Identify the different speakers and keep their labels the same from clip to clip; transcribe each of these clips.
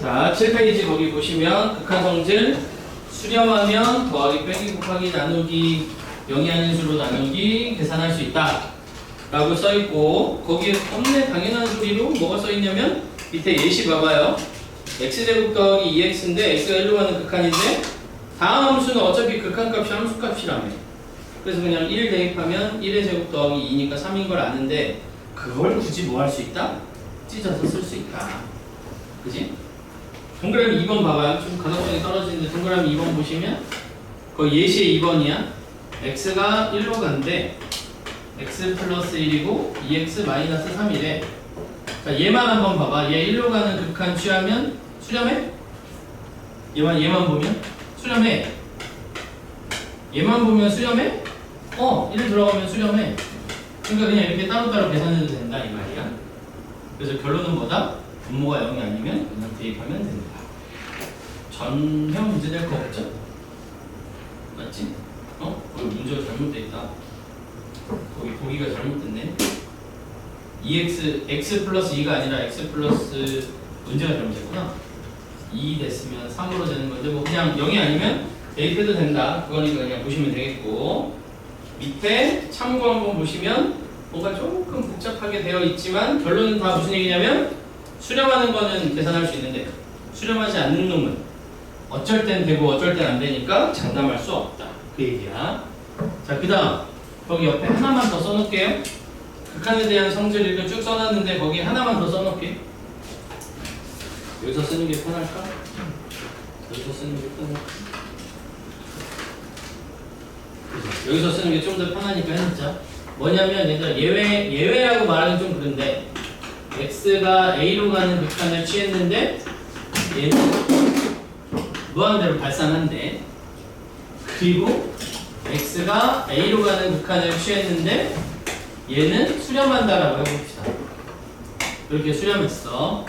Speaker 1: 자, 7페이지 거기 보시면 극한 성질 수렴하면 더하기 빼기 곱하기 나누기 영위하는 수로 나누기 계산할 수 있다 라고 써있고, 거기에 없네 당연한 소리로 뭐가 써있냐면 밑에 예시 봐봐요. x제곱 더하기 2x인데 x가 1로 가는 극한인데 다음 함수는 어차피 극한값이 함수값이라며. 그래서 그냥 1 대입하면 1의 제곱 더하기 2니까 3인 걸 아는데 그걸 굳이 뭐 할 수 있다? 찢어서 쓸 수 있다. 그지? 동그라미 2번 봐봐요. 좀 가독성이 떨어지는데 동그라미 2번 보시면 거기 예시의 2번이야. x가 1로 간대. x 플러스 1이고 2x 마이너스 3이래. 자, 얘만 한번 봐봐. 얘 1로 가는 극한 취하면 수렴해? 얘만 보면 수렴해. 얘만 보면 수렴해? 1 들어가면 수렴해. 그러니까 그냥 이렇게 따로따로 계산해도 된다 이 말이야. 그래서 결론은 뭐다? 분모가 0이 아니면 그냥 대입하면 된다. 전혀 문제될 거 없죠? 맞지? 거기 문제가 잘못돼 있다. 거기 보기가 잘못됐네. x 플러스 2가 아니라 x 플러스 문제가 잘못됐구나. 2 됐으면 3으로 되는 건데 뭐 그냥 0이 아니면 대입해도 된다. 그거니까 그냥 보시면 되겠고, 밑에 참고 한번 보시면 뭔가 조금 복잡하게 되어 있지만 결론은 다 무슨 얘기냐면 수렴하는 거는 계산할 수 있는데 수렴하지 않는 놈은 어쩔 땐 되고 어쩔 땐 안 되니까 장담할 수 없다. 그 얘기야. 자, 그 다음 거기 옆에 하나만 더 써놓을게요. 극한에 대한 성질 이렇게 쭉 써놨는데 거기 하나만 더 써놓을게. 여기서 쓰는 게 편할까? 여기서 쓰는 게 편할까? 여기서 쓰는 게 좀 더 편하니까 해놓자. 뭐냐면 얘들 예외라고 말하기 좀 그런데 x가 a로 가는 극한을 취했는데 얘는 무한대로 발산한대. 그리고 x가 a로 가는 극한을 취했는데 얘는 수렴한다라고 해봅시다. 이렇게 수렴했어.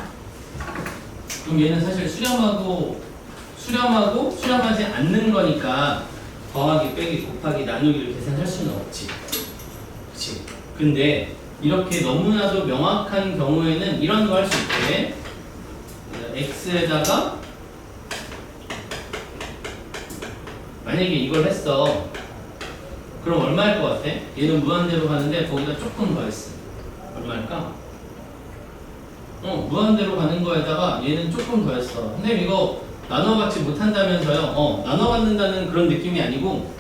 Speaker 1: 그럼 얘는 사실 수렴하고 수렴하지 않는 거니까 더하기 빼기 곱하기 나누기를 계산할 수는 없지. 그치? 근데 이렇게 너무나도 명확한 경우에는 이런 거 할 수 있대. x에다가 만약에 이걸 했어. 그럼 얼마일 것 같아? 얘는 무한대로 가는데 거기다 조금 더했어. 얼마일까? 무한대로 가는 거에다가 얘는 조금 더했어. 근데 이거 나눠받지 못한다면서요? 나눠받는다는 그런 느낌이 아니고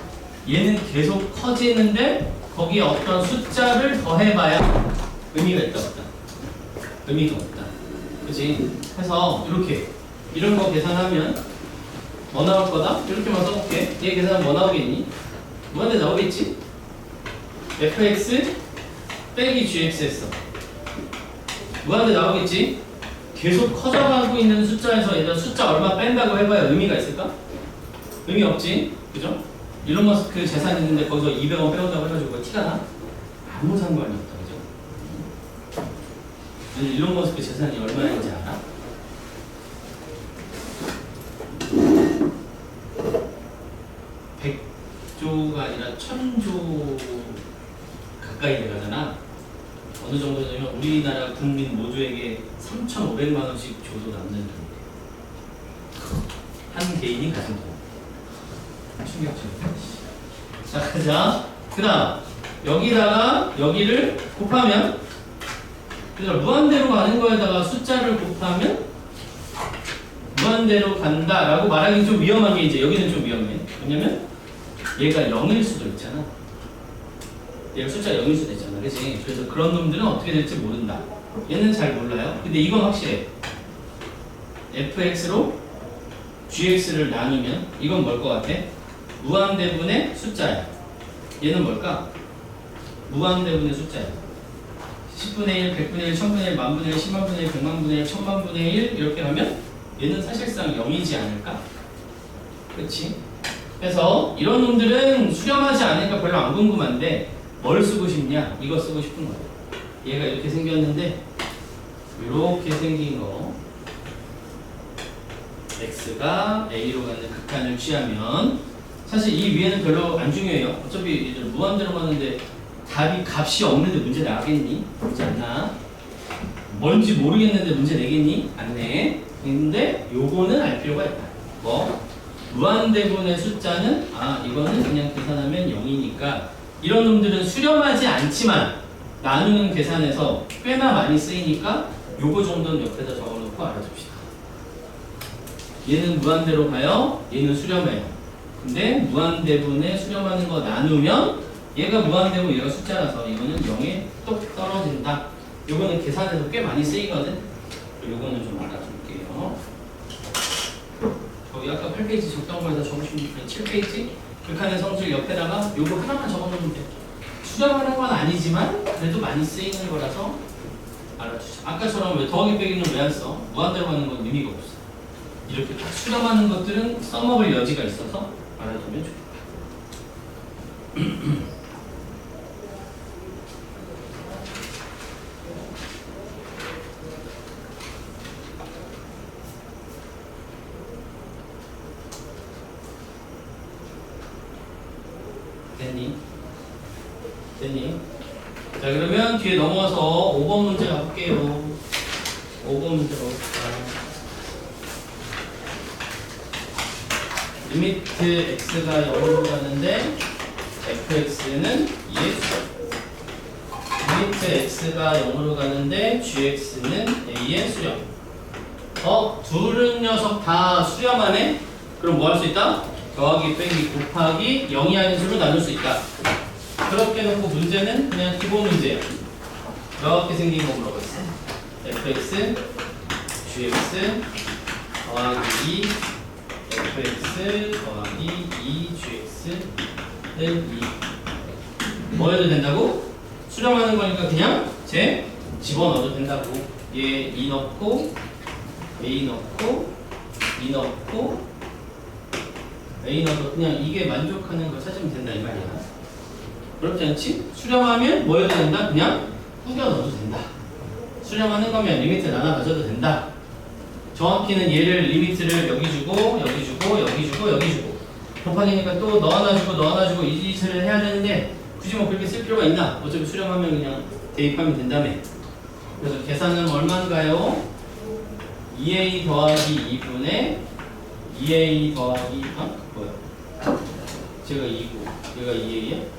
Speaker 1: 얘는 계속 커지는데 거기에 어떤 숫자를 더해봐야 의미가 있다 없다? 의미가 없다. 그치? 해서 이렇게 이런 거 계산하면 뭐 나올 거다? 이렇게만 써볼게. 얘 계산하면 뭐 나오겠니? 무한대 나오겠지? fx 빼기 gx 했어. 무한대 나오겠지? 계속 커져가고 있는 숫자에서 얘들 숫자 얼마 뺀다고 해봐야 의미가 있을까? 의미 없지? 그죠? 일론 머스크 재산 있는데 거기서 200원 빼온다고 해가지고 그거 티가 나? 아무 상관이 없다. 그죠? 일론 머스크 재산이 얼마인지 알아? 조가 아니라 1000조 가까이 돼가잖아. 어느 정도냐면 우리나라 국민 모두에게 3,500만 원씩 줘도 남는 돈. 한 개인이 가진 돈. 충격적이다. 자, 가자. 그 다음 여기다가 여기를 곱하면, 그래서 무한대로 가는 거에다가 숫자를 곱하면 무한대로 간다라고 말하기 좀 위험한 게 이제 여기는 좀 위험해. 왜냐면 얘가 0일 수도 있잖아. 얘가 숫자가 0일 수도 있잖아. 그치? 그래서 그런 놈들은 어떻게 될지 모른다. 얘는 잘 몰라요. 근데 이건 확실해. fx로 gx를 나누면 이건 뭘 것 같아? 무한대분의 숫자야. 얘는 뭘까? 무한대분의 숫자야. 10분의 1, 100분의 1, 1000분의 1, 만분의 1, 10만분의 1, 100만분의 1, 1000만분의 1 이렇게 하면 얘는 사실상 0이지 않을까? 그렇지? 그래서 이런 놈들은 수렴하지 않으니까 별로 안 궁금한데 뭘 쓰고 싶냐? 이거 쓰고 싶은 거야. 얘가 이렇게 생겼는데 이렇게 생긴 거, x가 a로 가는 극한을 취하면 사실 이 위에는 별로 안 중요해요. 어차피 이제 무한대로 가는데 답이 값이 없는데 문제 나겠니? 그렇지 않나? 뭔지 모르겠는데 문제 내겠니? 안 내. 근데 요거는 알 필요가 있다. 뭐? 무한대분의 숫자는 이거는 그냥 계산하면 0이니까 이런 놈들은 수렴하지 않지만 나누는 계산에서 꽤나 많이 쓰이니까 요거 정도는 옆에다 적어놓고 알아둡시다. 얘는 무한대로 가요. 얘는 수렴해요. 근데 무한대분에 수렴하는 거 나누면 얘가 무한대고 얘가 숫자라서 이거는 0에 똑 떨어진다. 요거는 계산에서 꽤 많이 쓰이거든. 요거는 좀 알아둘게요. 저기 아까 8페이지 적던 거에다 적으시면 7페이지 극한의 성질 옆에다가 요거 하나만 적어놓으면 돼. 수렴하는 건 아니지만 그래도 많이 쓰이는 거라서 알아주자. 아까처럼 왜 더하기 빼기는 왜 안 써? 무한대로 가는 건 의미가 없어. 이렇게 딱 수렴하는 것들은 써먹을 여지가 있어서 알아두면 좋겠다. 됐니? 자, 그러면 뒤에 넘어가서 5번 문제 가볼게요. 5번 문제 가볼까. 리미트 x가 0으로 가는데 fx는 2의 수렴. 리미트 x가 0으로 가는데 gx는 a의 수렴. 둘은 녀석 다 수렴하네? 그럼 뭐 할 수 있다? 더하기 빼기 곱하기 0이 아닌 수로 나눌 수 있다. 그렇게 놓고 문제는 그냥 기본 문제야. 이렇게 생긴 거 물어봤어. fx, gx 더하기 2 fx 더하기 2gx는 2. 뭐 해도 된다고? 수렴하는 거니까 그냥 집어넣어도 된다고. 얘 2 넣고 a 넣고 2 넣고 a 넣어서 그냥 이게 만족하는 거 찾으면 된다 이 말이야. 그렇지 않지? 수렴하면 뭐 해도 된다? 그냥 꾸겨 넣어도 된다. 수렴하는 거면 리미트 나눠 가져도 된다. 정확히는 얘를 리미트를 여기 주고 여기 주고 여기 주고 여기 주고 곱하기니까 또 너 하나 주고 너 하나 주고 이 짓을 해야 되는데 굳이 뭐 그렇게 쓸 필요가 있나? 어차피 수렴하면 그냥 대입하면 된다며. 그래서 계산은 얼마인가요? 2a 더하기 2분의 2a 더하기 뭐야? 제가 2고 얘가 2a야?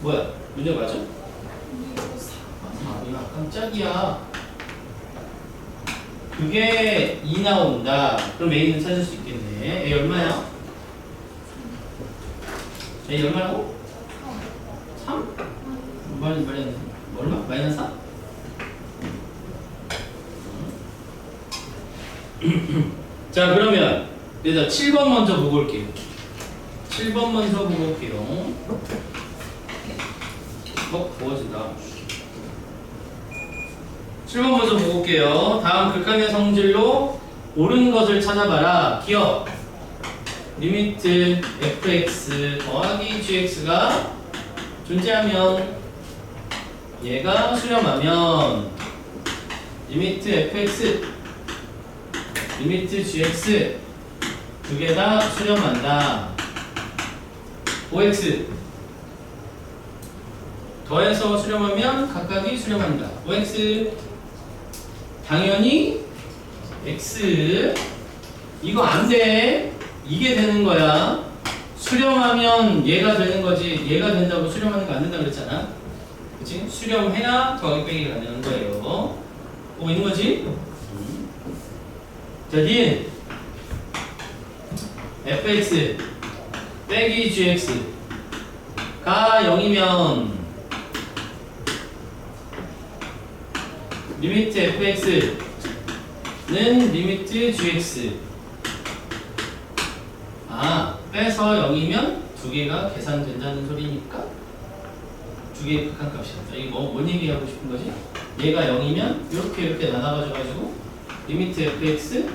Speaker 1: 뭐야? 문제 맞아? 야 깜짝이야. 그게 2 나온다. 그럼 a는 찾을 수 있겠네. a 얼마야? a 얼마라고? 3? 말했네. 얼마? 마이너스 4? 자, 그러면 일단 7번 먼저 보고 올게요. 7번 먼저 보고 올게요. 더워진다. 7번 먼저 보고 올게요. 다음 극한의 성질로 옳은 것을 찾아봐라. 기억. 리미트 fx 더하기 gx가 존재하면 얘가 수렴하면 리미트 fx 리미트 gx 두 개 다 수렴한다. 5x 더해서 수렴하면 각각이 수렴한다. 5x 당연히 x 이거 안 돼. 이게 되는 거야. 수렴하면 얘가 되는 거지. 얘가 된다고 수렴하는 거 안 된다 그랬잖아. 그치? 수렴해야 더하기 빼기가 가능한 거예요. 보고 있는 거지? 자, 뒤에 fx 빼기 gx가 0이면 리미트 fx는 리미트 gx 빼서 0이면 두 개가 계산된다는 소리니까 두 개의 극한값이다. 이게 뭔 얘기하고 싶은 거지? 얘가 0이면 이렇게 나눠가지고 리미트 fx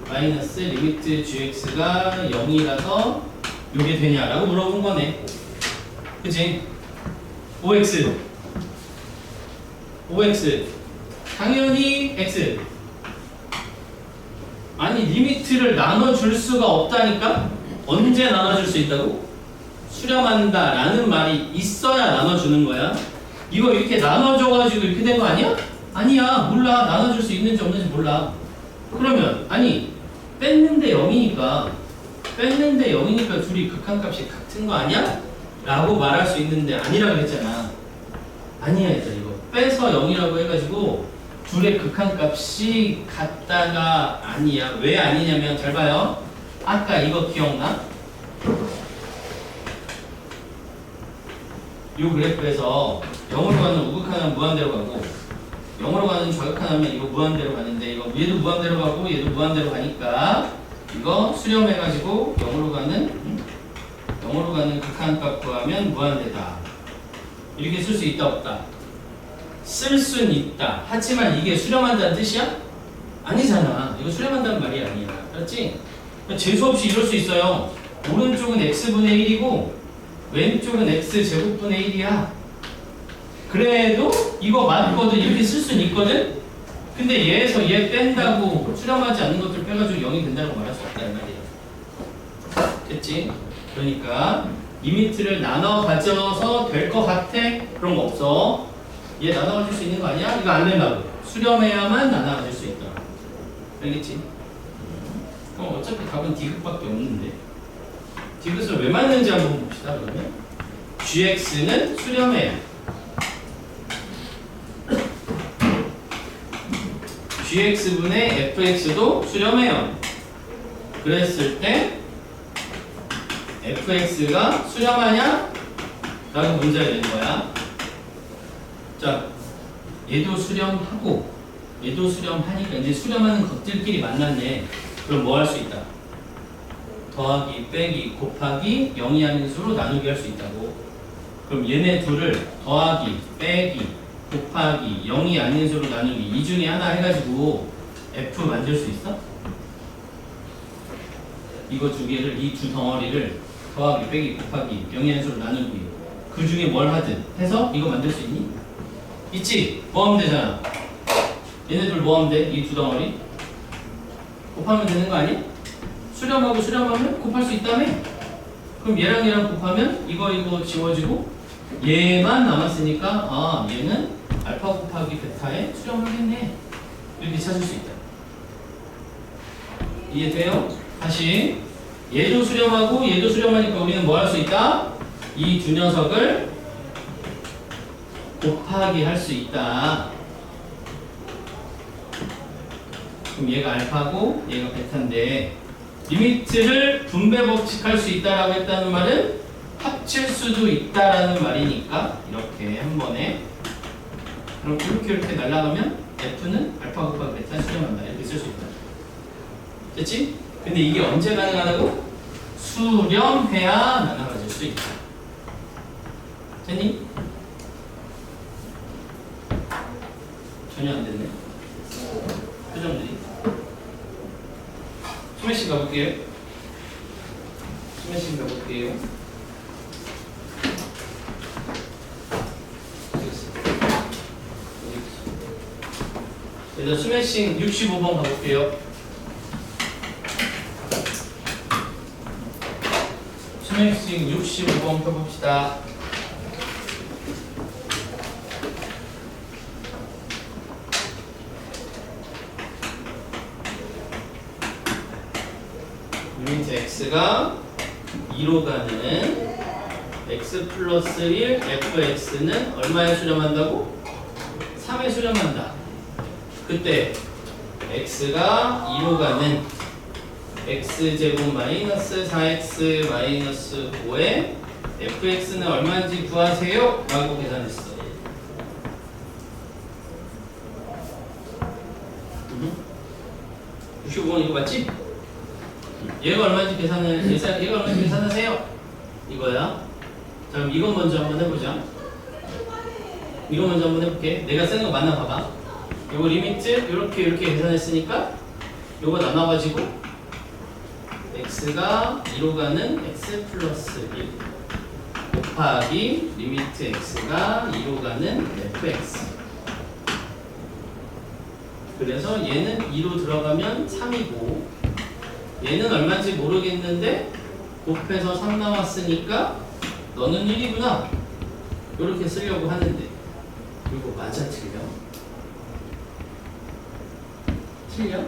Speaker 1: 마이너스 리미트 gx가 0이라서 이게 되냐라고 물어본 거네. 그치? 5x 당연히 x. 아니 리미트를 나눠줄 수가 없다니까? 언제 나눠줄 수 있다고? 수렴한다 라는 말이 있어야 나눠주는 거야. 이거 이렇게 나눠줘가지고 이렇게 된 거 아니야? 아니야. 몰라. 나눠줄 수 있는지 없는지 몰라. 그러면 아니 뺐는데 0이니까 둘이 극한값이 같은 거 아니야? 라고 말할 수 있는데 아니라 그랬잖아. 아니야 했잖아. 이거 빼서 0이라고 해가지고 둘의 극한값이 같다가 아니야. 왜 아니냐면 잘 봐요. 아까 이거 기억나? 이 그래프에서 0으로 가는 우극하나는 무한대로 가고 0으로 가는 좌극하나면 이거 무한대로 가는데 이거 얘도 무한대로 가고 얘도 무한대로 가니까 이거 수렴해가지고 0으로 가는 극한값 구하면 무한대다. 이렇게 쓸 수 있다 없다? 쓸 수는 있다. 하지만 이게 수렴한다는 뜻이야? 아니잖아. 이거 수렴한다는 말이 아니야. 알았지? 재수없이 이럴 수 있어요. 오른쪽은 x분의 1이고 왼쪽은 x제곱분의 1이야. 그래도 이거 맞거든. 이렇게 쓸 수는 있거든? 근데 얘에서 얘 뺀다고 수렴하지 않는 것들 빼가지고 0이 된다고 말할 수 없다 이 말이야. 됐지? 그러니까 리미트를 나눠 가져서 될 것 같아? 그런 거 없어. 얘 나눠 가질 수 있는 거 아니야? 이거 안 된다고. 수렴해야만 나눠 가질 수 있다. 알겠지? 어차피 답은 D극밖에 없는데 D극을 왜 맞는지 한번 봅시다. 그러면 GX는 수렴해야 GX분의 FX도 수렴해요. 그랬을 때 FX가 수렴하냐? 라고 문제가 되는 거야. 자, 얘도 수렴하고 얘도 수렴하니까 이제 수렴하는 것들끼리 만났네. 그럼 뭐 할 수 있다? 더하기, 빼기, 곱하기, 0이 아닌 수로 나누기 할 수 있다고. 그럼 얘네 둘을 더하기, 빼기, 곱하기, 0이 아닌 수로 나누기 이 중에 하나 해가지고 F 만들 수 있어? 이거 두 개를, 이 두 덩어리를 더하기, 빼기, 곱하기, 0이 아닌 수로 나누기 그 중에 뭘 하든 해서 이거 만들 수 있니? 있지? 뭐 하면 되잖아. 얘네들 뭐 하면 돼? 이 두 덩어리 곱하면 되는 거 아니야? 수렴하고 수렴하면 곱할 수 있다며? 그럼 얘랑 얘랑 곱하면 이거 지워지고 얘만 남았으니까 아 얘는 알파 곱하기 베타에 수렴하겠네. 이렇게 찾을 수 있다. 이해돼요? 다시 얘도 수렴하고 얘도 수렴하니까 우리는 뭐 할 수 있다? 이 두 녀석을 곱하기 할 수 있다. 그럼 얘가 알파고 얘가 베타인데 리미트를 분배 법칙할 수 있다라고 했다는 말은 합칠 수도 있다라는 말이니까 이렇게 한 번에 그럼 이렇게 날아가면 F는 알파 곱하기 베타 수렴한다. 이렇게 쓸 수 있다. 됐지? 근데 이게 언제 가능하다고? 수렴해야 나눠가질 수 있다. 됐니? 전혀 안 됐네. 표정들이. 스매싱 가볼게요. 스매싱 가볼게요. 그래서 스매싱 65번 가볼게요. 스매싱 65번 펴봅시다. 리미트 x가 2로 가는 x 플러스 1 fx는 얼마에 수렴한다고? 3에 수렴한다. 그때 x가 2로 가는 x제곱 마이너스 4x 마이너스 5에 fx는 얼마인지 구하세요 라고 계산했어. 65번 이거 맞지? 얘가 얼마인지 얘가 얼마인지 계산하세요 이거야. 자 그럼 이거 먼저 한번 해보자. 이거 먼저 한번 해볼게. 내가 쓰는 거 맞나 봐봐. 요거 리미트 이렇게 계산했으니까 요거 나눠가지고 x가 2로 가는 x 플러스 1 곱하기 리미트 x가 2로 가는 fx. 그래서 얘는 2로 들어가면 3이고 얘는 얼마인지 모르겠는데 곱해서 3 나왔으니까 너는 1이구나 이렇게 쓰려고 하는데 그리고 맞아 틀려? 틀려?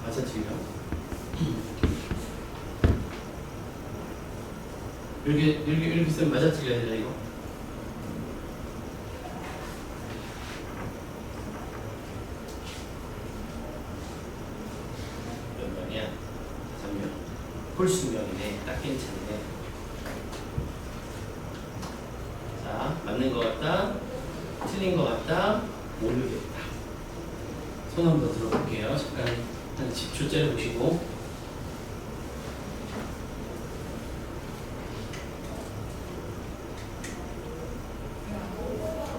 Speaker 1: 맞아 틀려? 이렇게 쓰면 맞아 틀려야 되나 이거? 몇 명이야? 3명. 홀수명이네. 딱 괜찮네. 자, 맞는 것 같다. 틀린 것 같다. 모르겠다. 손 한번 들어볼게요. 잠깐 한 10초짜리 보시고.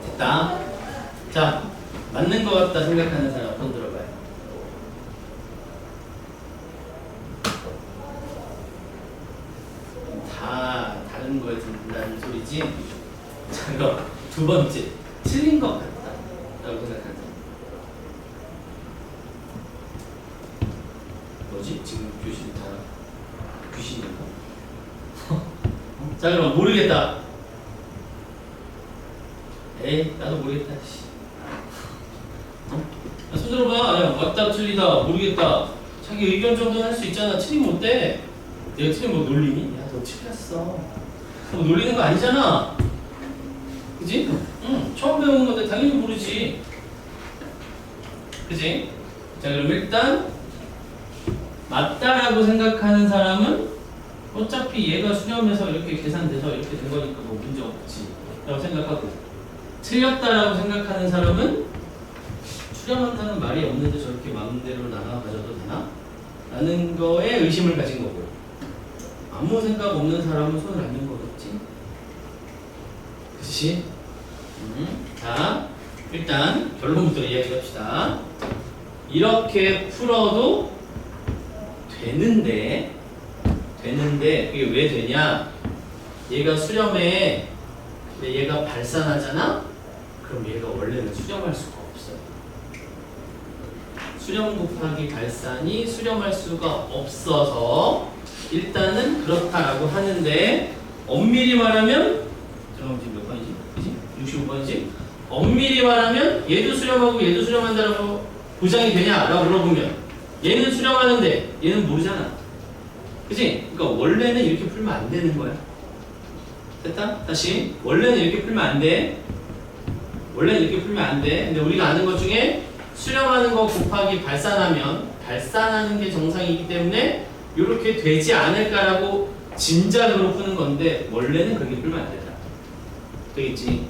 Speaker 1: 됐다. 자, 맞는 것 같다 생각하는 사람 손 들어봐요. 다 다른 거에 듣는다는 소리지. 자, 그럼 두 번째, 틀린 것 같다 라고 생각하는 사람. 뭐지? 지금 교실 다 귀신인가? 자, 그럼 모르겠다. 에이, 나도 모르겠다. 손 들어봐. 야, 맞다, 틀리다, 모르겠다. 자기 의견 정도는 할 수 있잖아. 틀리면 어때? 내가 틀리면 뭐 놀리니? 야, 너 틀렸어. 뭐 놀리는 거 아니잖아. 그지? 응, 처음 배우는 건데 당연히 모르지. 그지? 자, 그럼 일단 맞다라고 생각하는 사람은 어차피 얘가 수렴해서 이렇게 계산돼서 이렇게 된 거니까 뭐 문제 없지 라고 생각하고, 틀렸다라고 생각하는 사람은 수렴한다는 말이 없는데 저렇게 마음대로 나눠 가져도 되나? 라는 거에 의심을 가진 거고, 아무 생각 없는 사람은 손을 안 든 거겠지? 그치? 자, 일단 결론부터 이야기합시다. 이렇게 풀어도 되는데 그게 왜 되냐? 얘가 수렴에 얘가 발산하잖아? 그럼 얘가 원래는 수렴할 수가 없어요. 수렴 곱하기 발산이 수렴할 수가 없어서 일단은 그렇다라고 하는데, 엄밀히 말하면 잠깐만, 지금 몇 번이지? 그지? 65번이지? 엄밀히 말하면 얘도 수렴하고 얘도 수렴한다라고 보장이 되냐? 라고 물어보면 얘는 수렴하는데 얘는 모르잖아. 그지? 그러니까 원래는 이렇게 풀면 안 되는 거야. 됐다? 다시. 원래는 이렇게 풀면 안 돼. 원래는 이렇게 풀면 안 돼. 근데 우리가 아는 것 중에 수렴하는 거 곱하기 발산하면 발산하는 게 정상이기 때문에 이렇게 되지 않을까라고 짐작으로 푸는 건데, 원래는 그렇게 풀면 안 된다. 되겠지?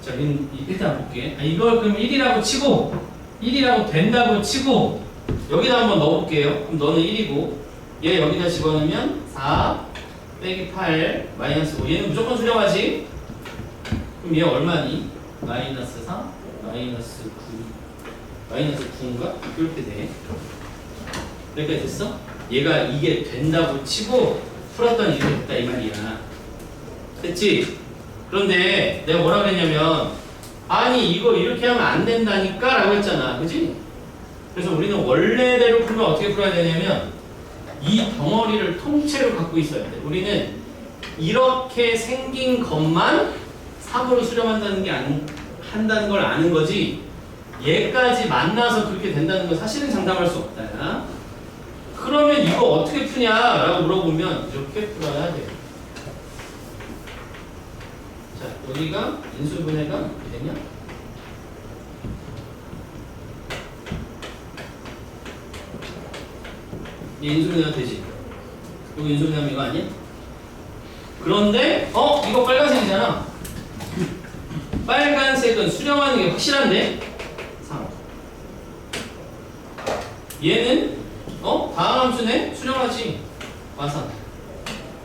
Speaker 1: 자, 일단 볼게. 이걸 그럼 1이라고 치고, 1이라고 된다고 치고, 여기다 한번 넣어볼게요. 그럼 너는 1이고, 얘 여기다 집어넣으면 4 빼기 8 마이너스 5. 얘는 무조건 수렴하지? 그럼 얘 얼마니? 마이너스 4 마이너스 9 마이너스 9인가? 이렇게 돼. 여기까지 됐어? 얘가 이게 된다고 치고 풀었더니 이렇게 됐다 이 말이야. 됐지? 그런데 내가 뭐라고 했냐면, 아니 이거 이렇게 하면 안 된다니까 라고 했잖아. 그지? 그래서 우리는 원래대로 풀면 어떻게 풀어야 되냐면, 이 덩어리를 통째로 갖고 있어야 돼. 우리는 이렇게 생긴 것만 3으로 수렴한다는 게 한다는 걸 아는 거지, 얘까지 만나서 그렇게 된다는 건 사실은 장담할 수 없다. 그러면 이거 어떻게 푸냐라고 물어보면 이렇게 풀어야 돼. 자, 여기가 인수분해가 어떻게 되냐? 얘 인수분해가 되지. 여기 인수분해하면 이거 아니야? 그런데 이거 빨간색이잖아. 빨간색은 수렴하는 게 확실한데 3. 얘는 다음 함수네? 수렴하지. 마산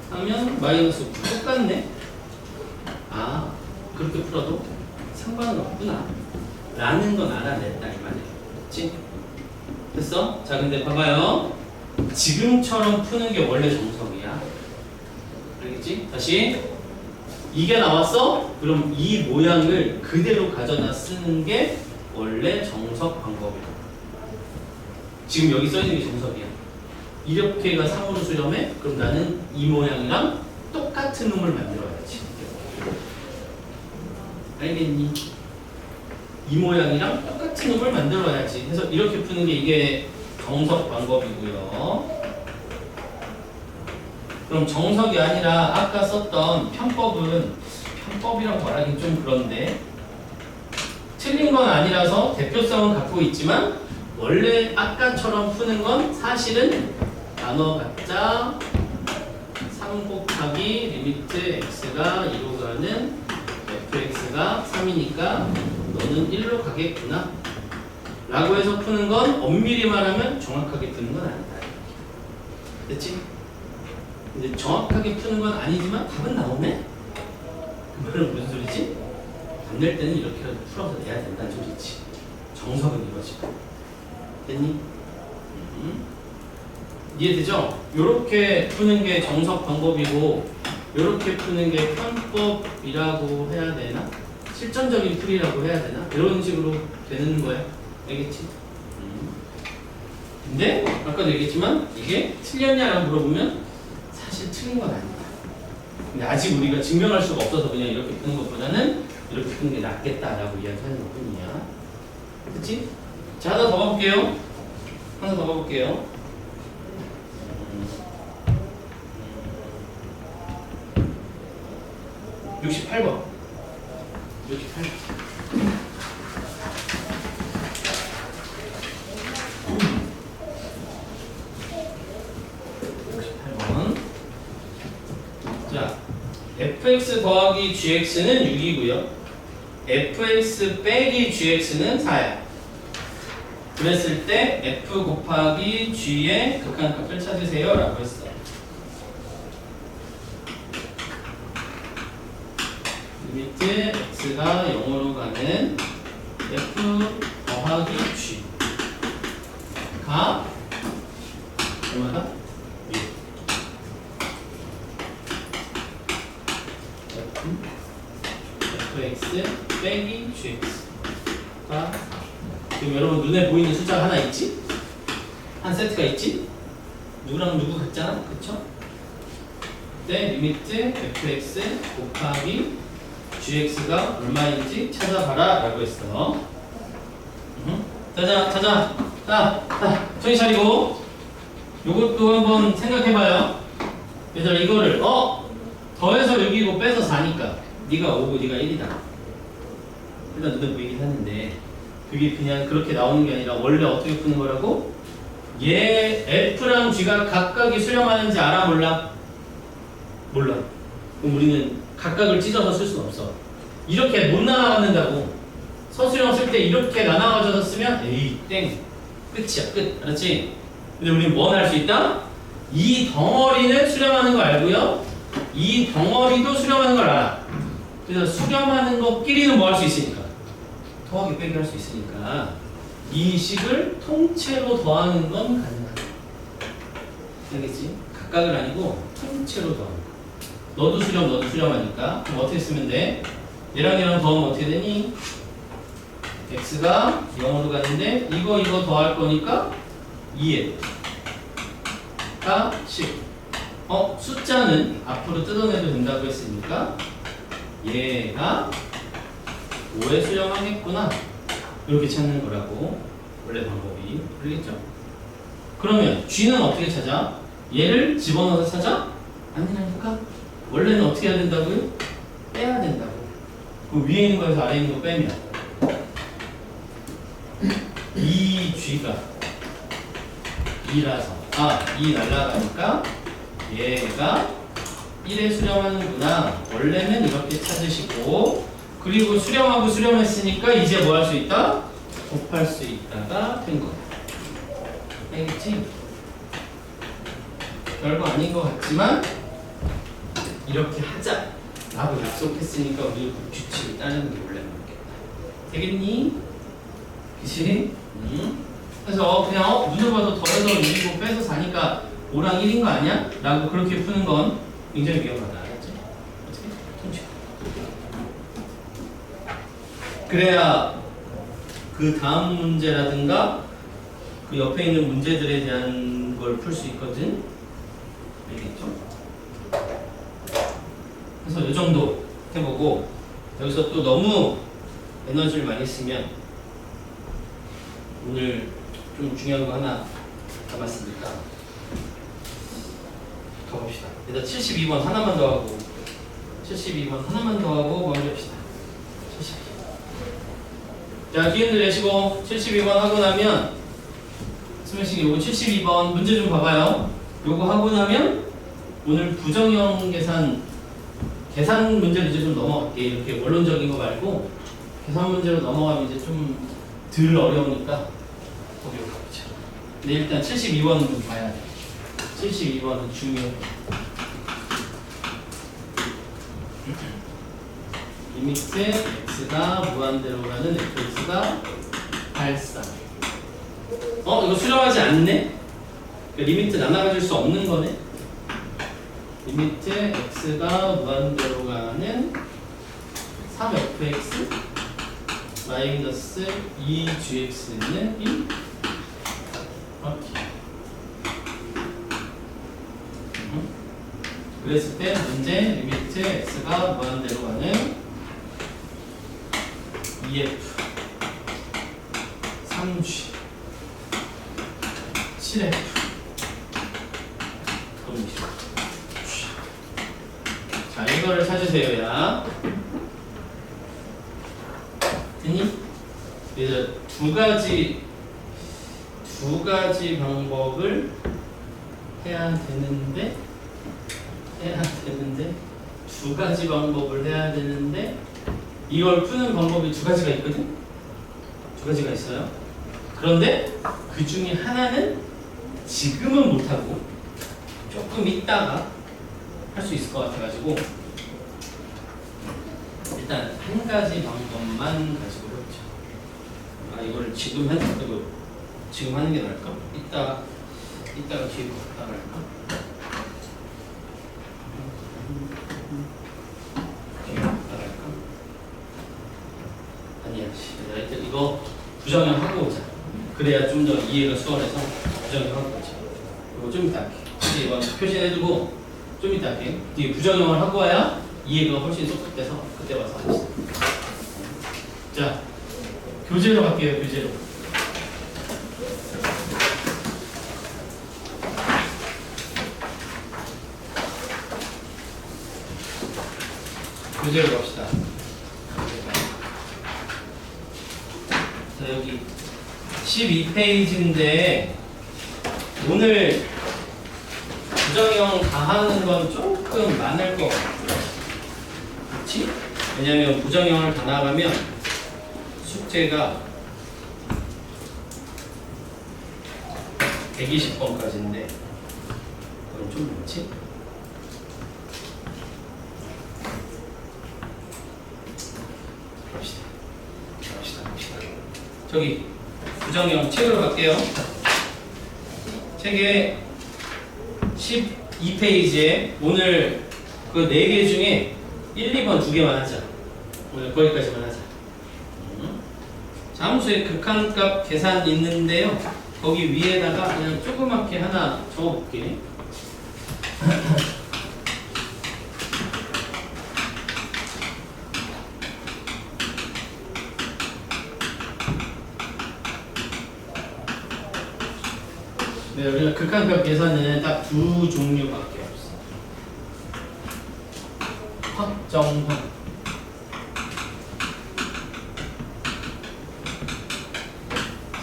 Speaker 1: 하면 마이너스 9. 똑같네. 그렇게 풀어도 상관은 없구나 라는 건 알아냈다 이 말이야. 그치? 됐어? 자, 근데 봐봐요. 지금처럼 푸는 게 원래 정석이야. 알겠지? 다시. 이게 나왔어? 그럼 이 모양을 그대로 가져다 쓰는 게 원래 정석 방법이야. 지금 여기 써있는 게 정석이야. 이렇게가 3으로 수렴해? 그럼 나는 이 모양이랑 똑같은 놈을 만들어야지. 알겠니? 이 모양이랑 똑같은 놈을 만들어야지. 그래서 이렇게 푸는 게 이게 정석 방법이고요. 그럼 정석이 아니라 아까 썼던 편법이라고 말하긴 좀 그런데 틀린 건 아니라서 대표성은 갖고 있지만 원래 아까처럼 푸는 건 사실은 나눠봤자 3 곱하기 리미트 x가 2로 가는 fx가 3이니까 너는 1로 가겠구나 라고 해서 푸는 건 엄밀히 말하면 정확하게 푸는 건 아니다. 됐지? 근데 정확하게 푸는 건 아니지만 답은 나오네? 그 말은 무슨 소리지? 안 낼 때는 이렇게라도 풀어서 내야 된다는 소리지. 정석은 이거지. 됐니? 이해되죠? 요렇게 푸는 게 정석 방법이고 요렇게 푸는 게 편법이라고 해야 되나? 실전적인 풀이라고 해야 되나? 이런 식으로 되는 거야. 알겠지? 근데 아까도 얘기했지만 이게 틀렸냐라고 물어보면 사실 틀린 건 아니다. 근데 아직 우리가 증명할 수가 없어서 그냥 이렇게 푸는 것보다는 이렇게 푸는 게 낫겠다라고 이야기하는 것 뿐이야. 그치? 자, 하나 더 가볼게요. 하나 더 가볼게요. 68번. 68번. 자, fx 더하기 gx는 6이고요. fx 빼기 gx는 4야. 그랬을 때 f 곱하기 g의 극한값을 찾으세요 라고 했어. 리미트 x가 0으로 가는 f 더하기 g가 얼마다? 6. fx 빼기 gx가 지금 여러분 눈에 보이는 숫자가 하나 있지? 한 세트가 있지? 누구랑 누구 같잖아? 그쵸? 그때 리미트 fx 곱하기 gx가 얼마인지 찾아봐라 라고 했어. 자자 정신 차리고 요것도 한번 생각해봐요. 얘들아 이거를 더해서 6이고 빼서 4니까 네가 5고 네가 1이다. 일단 눈에 보이긴 하는데 그게 그냥 그렇게 나오는 게 아니라 원래 어떻게 푸는 거라고? 얘 f랑 g가 각각이 수렴하는지 알아 몰라? 몰라. 그럼 우리는 각각을 찢어서 쓸 수는 없어. 이렇게 못 나눠받는다고. 서술형 쓸 때 이렇게 나눠가져서 쓰면 에이 땡 끝이야 끝. 알았지? 근데 우리는 뭐 할 수 있다? 이 덩어리는 수렴하는 거 알고요. 이 덩어리도 수렴하는 걸 알아. 그래서 수렴하는 것끼리는 뭐 할 수 있으니까 더하기 빼기 할 수 있으니까 이 식을 통째로 더하는 건 가능하다. 알겠지? 각각을 아니고 통째로 더하는 거. 너도 수렴 너도 수렴하니까 그럼 어떻게 쓰면 돼? 얘랑 얘랑 더하면 어떻게 되니? x가 0으로 가는데 이거 더할 거니까 2에 가 10. 숫자는 앞으로 뜯어내도 된다고 했으니까 얘가 5에 수렴하겠구나 이렇게 찾는 거라고 원래 방법이 풀리겠죠. 그러면 g는 어떻게 찾아? 얘를 집어넣어서 찾아? 아니라니까. 원래는 어떻게 해야 된다고요? 빼야 된다고. 그 위에 있는 거에서 아래 있는 거 빼면 이 g가 2라서 2 날라가니까 얘가 1에 수렴하는구나. 원래는 이렇게 찾으시고 그리고 수렴하고 수렴했으니까 이제 뭐 할 수 있다? 곱할 수 있다가 된 거야. 알겠지? 별거 아닌 것 같지만 이렇게 하자 라고 약속했으니까 우리 그 규칙을 따르는 게 원래 맞겠다. 되겠니? 그치? 그래서 그냥 눈을 봐도 더해서 6이고 빼서 4니까 5랑 1인 거 아니야? 라고 그렇게 푸는 건 굉장히 위험하다. 알았지? 어떻게? 통치. 그래야 그 다음 문제라든가 그 옆에 있는 문제들에 대한 걸 풀 수 있거든. 알겠죠? 그래서 이 정도 해보고 여기서 또 너무 에너지를 많이 쓰면 오늘 좀 중요한 거 하나 남았으니까 가봅시다. 일단 72번 하나만 더 하고 72번 하나만 더 하고 마무리합시다. 72. 자, 기운들 내시고 72번 하고 나면 스매싱 요거 72번 문제 좀 봐봐요. 요거 하고 나면 오늘 부정형 계산 문제를 이제 좀 넘어갈게. 이렇게 원론적인 거 말고 계산 문제로 넘어가면 이제 좀 덜 어려우니까 거기로 가보자. 근데 일단 72번은 좀 봐야 돼. 72번은 중요해. 리미트 x가 무한대로 가는 fx가 발사. 이거 수정하지 않네? 리미트 나눠가질 수 없는 거네? 리미트 x가 무한대로 가는 3fx 마이너스 2gx는 1. 이렇게. 그랬을 때 문제 리미트 x가 무한대로 가는 2f 3g 7f 자, 이거를 찾으세요. 야 됐니? 이제 두 가지 방법을 해야 되는데 두 가지 방법을 해야 되는데 이걸 푸는 방법이 두 가지가 있거든? 두 가지가 있어요. 그런데 그 중에 하나는 지금은 못하고 조금 있다가 할 수 있을 것 같아가지고 일단 한 가지 방법만 가지고 해보자. 이거를 지금 하는 게 나을까? 이따가 뒤로 갔다가 할까? 뒤로 갔다가 할까? 아니야, 일단 이거 부정형 하고 오자. 그래야 좀 더 이해가 수월해서 부정형 하고 오자. 이거 좀 이따 할게. 이거 표시해두고 좀 이따 할게요. 뒤에 부정형을 하고 와야 이해가 훨씬 쏙쏙돼서 그때 와서 합시다. 자, 교재로 갈게요. 교재로. 교재로 갑시다. 자, 여기 12페이지인데 오늘 부정형 다 하는 건 조금 많을 것 같아요. 그렇지? 왜냐면 부정형을 다 나가면 숙제가 120번까지인데 그건 좀 많지? 갑시다. 저기 부정형 책으로 갈게요. 책에 12페이지에 오늘 그 4개 중에 1, 2번 2개만 하자. 오늘 거기까지만 하자. 함수의 극한값 계산 있는데요. 거기 위에다가 그냥 조그맣게 하나 적어볼게. 네, 우리가 극한값 계산은 딱 두 종류밖에 없어. 확정형,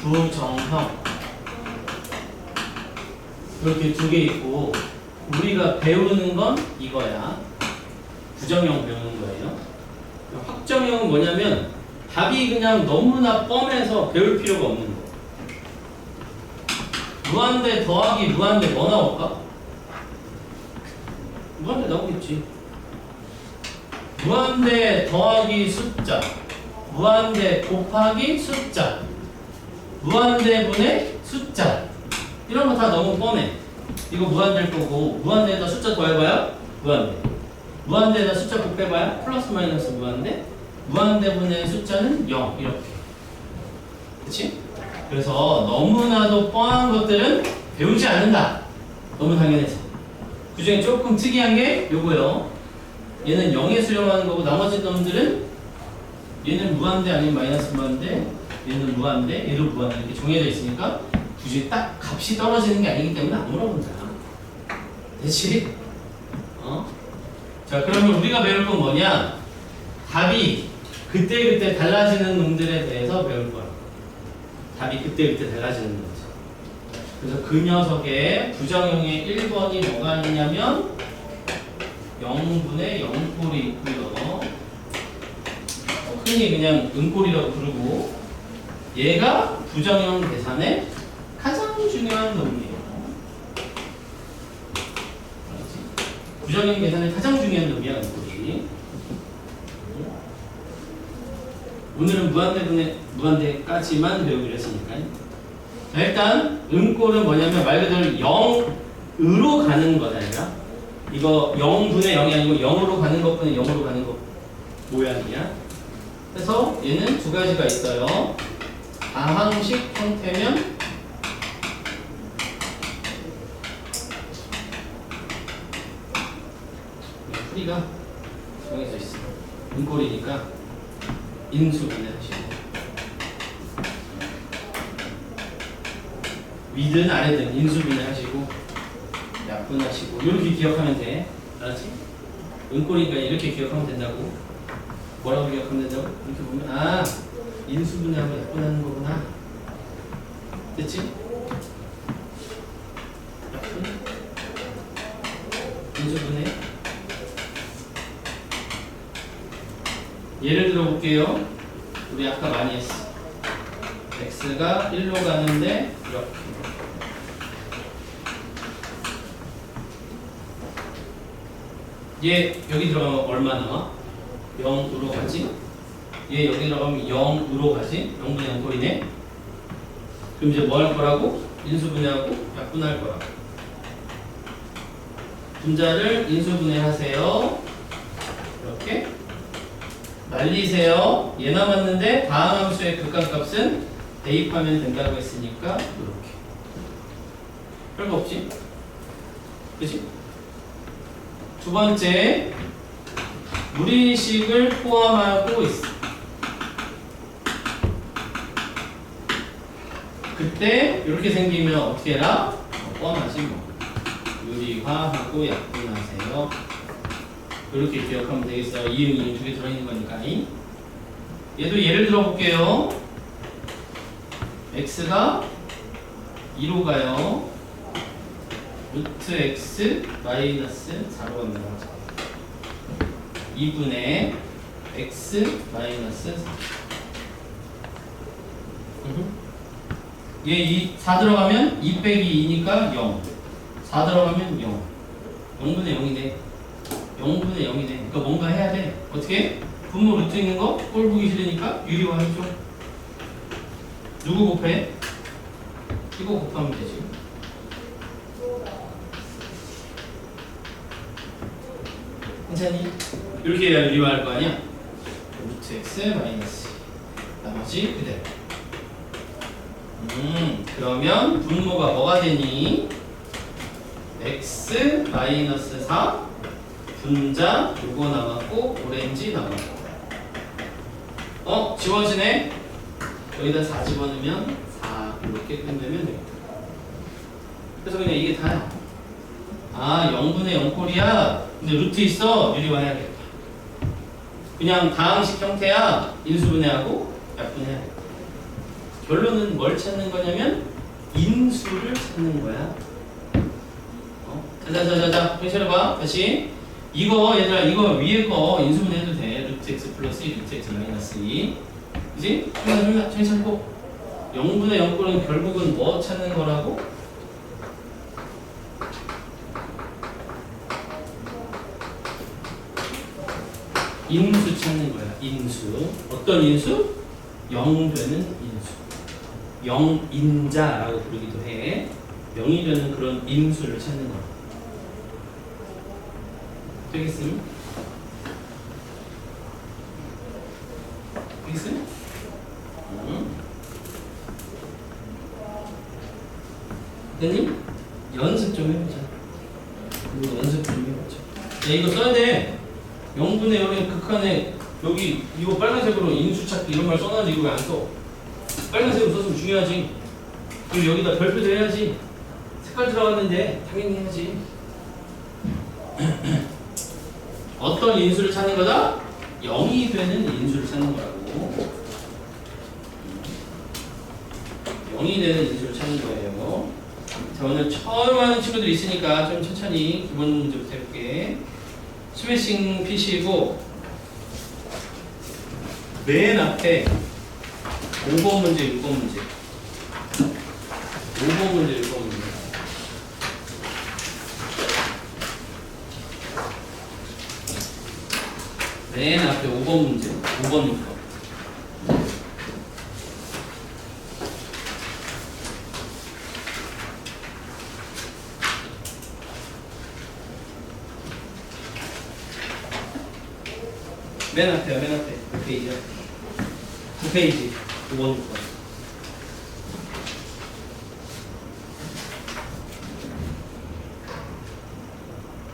Speaker 1: 부정형 이렇게 두 개 있고 우리가 배우는 건 이거야. 부정형 배우는 거예요. 확정형은 뭐냐면 답이 그냥 너무나 뻔해서 배울 필요가 없는 거. 무한대 더하기 무한대 뭐 나올까? 무한대 나오겠지. 무한대 더하기 숫자, 무한대 곱하기 숫자, 무한대분의 숫자, 이런 거 다 너무 뻔해. 이거 무한대일 거고 무한대에다 숫자 더해봐야 무한대, 무한대에다 숫자 곱해봐야 플러스 마이너스 무한대, 무한대분의 숫자는 0 이렇게. 그치? 그래서 너무나도 뻔한 것들은 배우지 않는다. 너무 당연해서. 그 중에 조금 특이한 게 요거요. 얘는 0에 수렴하는 거고 나머지 놈들은 얘는 무한대 아니면 마이너스 무한대, 얘는 무한대, 얘도 무한대 이렇게 정해져 있으니까 굳이 딱 값이 떨어지는 게 아니기 때문에 안 물어본다. 그렇지? 자, 그러면 우리가 배울 건 뭐냐? 답이 그때그때 달라지는 놈들에 대해서 배울 거야. 답이 그때그때 달라지는 거지. 그래서 그 녀석의 부정형의 1번이 뭐가 있냐면 0분의 0꼴이 있고요. 흔히 그냥 은꼴이라고 부르고 얘가 부정형 계산의 가장 중요한 놈이에요. 부정형 계산의 가장 중요한 놈이야, 은꼴이. 오늘은 무한대까지만 배우기로 했으니까. 자, 일단 음꼴은 뭐냐면 말 그대로 0으로 가는 거다. 얘가. 이거 0분의 0이 아니고 0으로 가는 것분의 0으로 가는 것 모양이야. 그래서 얘는 두 가지가 있어요. 다항식 형태면 풀이가 정해져 있어. 음꼴이니까 인수분해 하시고 위든 아래든 인수분해 하시고 약분하시고 이렇게 기억하면 돼. 알았지? 은꼴이니까 이렇게 기억하면 된다고. 뭐라고 기억하면 된다고? 이렇게 보면 인수분해하고 약분하는 거구나. 됐지? 약분 인수분해. 예를 들어 볼게요. 우리 아까 많이 했어. x가 1로 가는데 이렇게 얘 여기 들어가면 얼마 나와? 0으로 가지? 얘 여기 들어가면 0으로 가지? 0분의 0꼴이네? 그럼 이제 뭐 할 거라고? 인수분해하고 약분할 거라고. 분자를 인수분해하세요. 이렇게 날리세요. 얘 남았는데 다음 함수의 극한값은 대입하면 된다고 했으니까 이렇게. 별거 없지? 그치? 두 번째, 무리식을 포함하고 있어. 그때 이렇게 생기면 어떻게 해라? 포함하지 뭐. 유리화하고 약분하세요. 이렇게 기억하면 되겠어요. 이응, 이응 두 개 들어있는 거니까. 얘도 예를 들어 볼게요. x가 2로 가요. 루트 x 마이너스 4로 갑니다. 2분의 x 마이너스 4. 얘 4 들어가면 2 빼기 2니까 0. 4 들어가면 0. 0분의 0이네. 0분의 0이네. 그러니까 뭔가 해야 돼. 어떻게? 분모 루트 있는 거 꼴 보기 싫으니까 유리화 해줘. 누구 곱해? 이거 곱하면 되지. 괜찮니? 이렇게 해야 유리화할 거 아니야? 루트 x 마이너스 나머지 그대로. 그러면 분모가 뭐가 되니? x 마이너스 4 분자 요거 남았고 오렌지 남았고. 지워지네? 여기다 4 집어넣으면 4 이렇게 끝내면 되겠다. 그래서 그냥 이게 다야. 0분의 0꼴이야. 근데 루트 있어. 유리화 해야겠다. 그냥 다항식 형태야. 인수분해하고 약분해야겠다. 결론은 뭘 찾는 거냐면 인수를 찾는 거야. 자자자자자 해봐. 다시 이거 얘들아 이거 위에 거 인수분해해도 돼. 루트 x 플러스 2 루트 x 마이너스 2 그지? 정신 차리고 0분의 0꼴은 결국은 뭐 찾는 거라고? 인수 찾는 거야. 인수. 어떤 인수? 0 되는 인수. 0인자라고 부르기도 해. 0이 되는 그런 인수를 찾는 거야. 되겠음? 되겠음? 됐니? 연습 좀 해보자. 이거 연습 좀 해보자. 야, 이거 써야 돼. 0분의 0의 극한에 여기 이거 빨간색으로 인수 찾기 이런 말 써놨는데 이거 왜 안 써? 빨간색으로 썼으면 중요하지. 그리고 여기다 별표도 해야지. 색깔 들어갔는데 당연히 해야지. 어떤 인수를 찾는 거다? 0이 되는 인수를 찾는 거라고. 0이 되는 인수를 찾는 거예요. 자, 오늘 처음 하는 친구들이 있으니까 좀 천천히 기본 문제부터 해볼게. 스매싱 PC이고 맨 앞에 5번 문제, 6번 문제. 5번 문제, 6번 문제. 맨 앞에 5번 문제, 5번, 6번. 맨 앞에요, 맨 앞에. 몇 페이지야? 9페이지. 5번, 6번.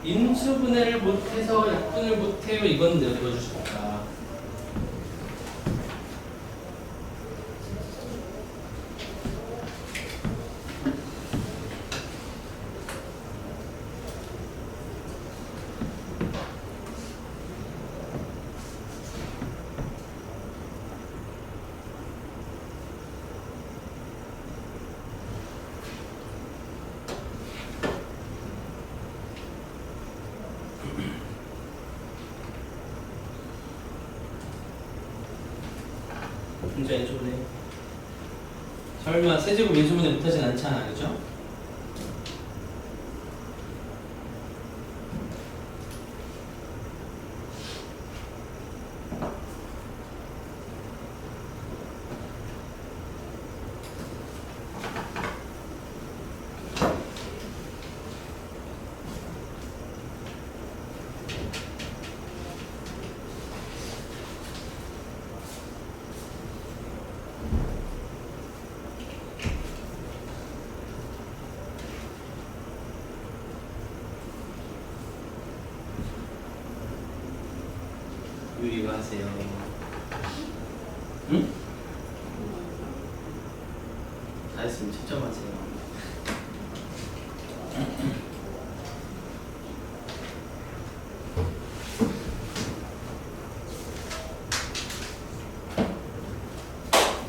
Speaker 1: 인수분해를 못해서 약분을 못해요. 이건 내가 읽어줄 수 없다. 문제 인수분해. 설마 세제곱 인수분해 못하진 않잖아, 그죠? 유리가 하세요. 응? 다 했으면 채점하세요.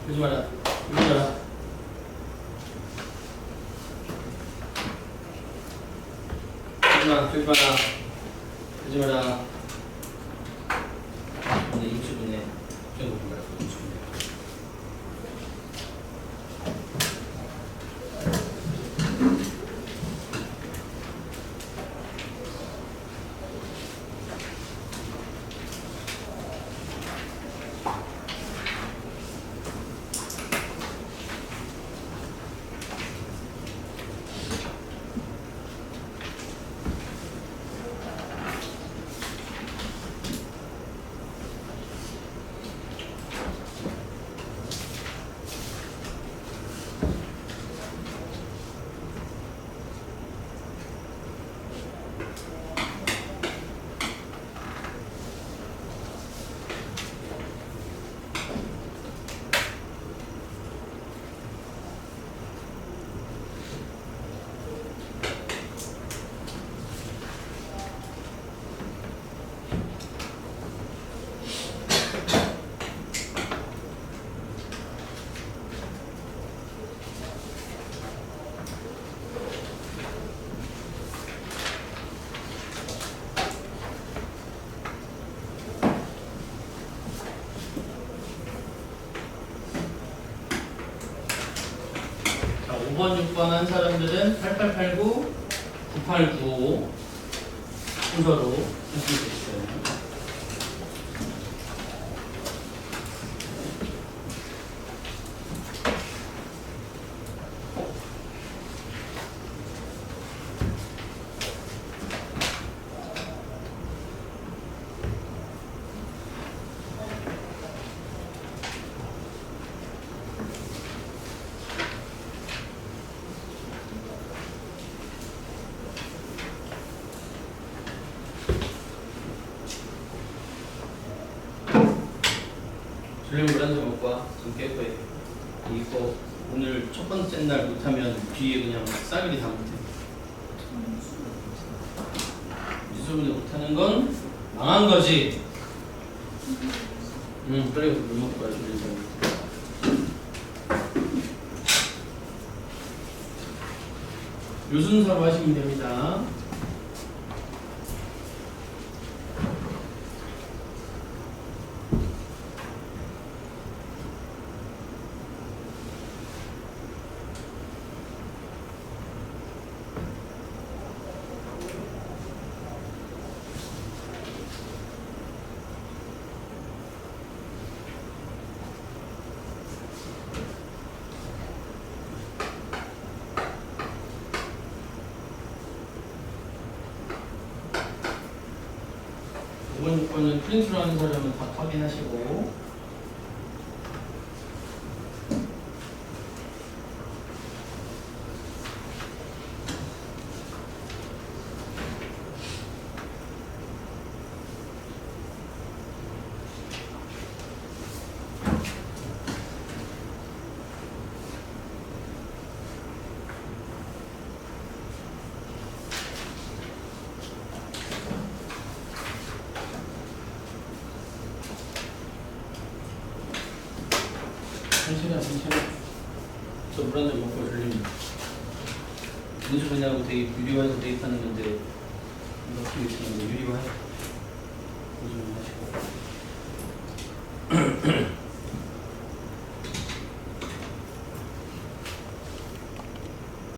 Speaker 1: 그러지 마라. 그러지 마라. 그러지 마라. 그러지 마라. 그러지 마라. 근데 인수분해 좀 볼까요? 인수분해. 자, 5번, 6번 한 사람들은 8889, 9895 순서로 하시면 되겠어요. 한잔 먹고 와. 좀 깨끗해. 이거 오늘 첫 번째 날 못하면 뒤에 그냥 싸그리 다 못해. 미술문제 못하는 건 망한 거지. 그래 물 먹고 와야지. 요 순서로 하시면 됩니다. 이번 요건은 프린트로 하는 사람은 다 확인하시고 괜찮아. 저 물 한 잔 먹고 들립니다. 인수분야하고 유리화해서 대입하는 건데 이렇게 있으면 유리화해. 좀 하시고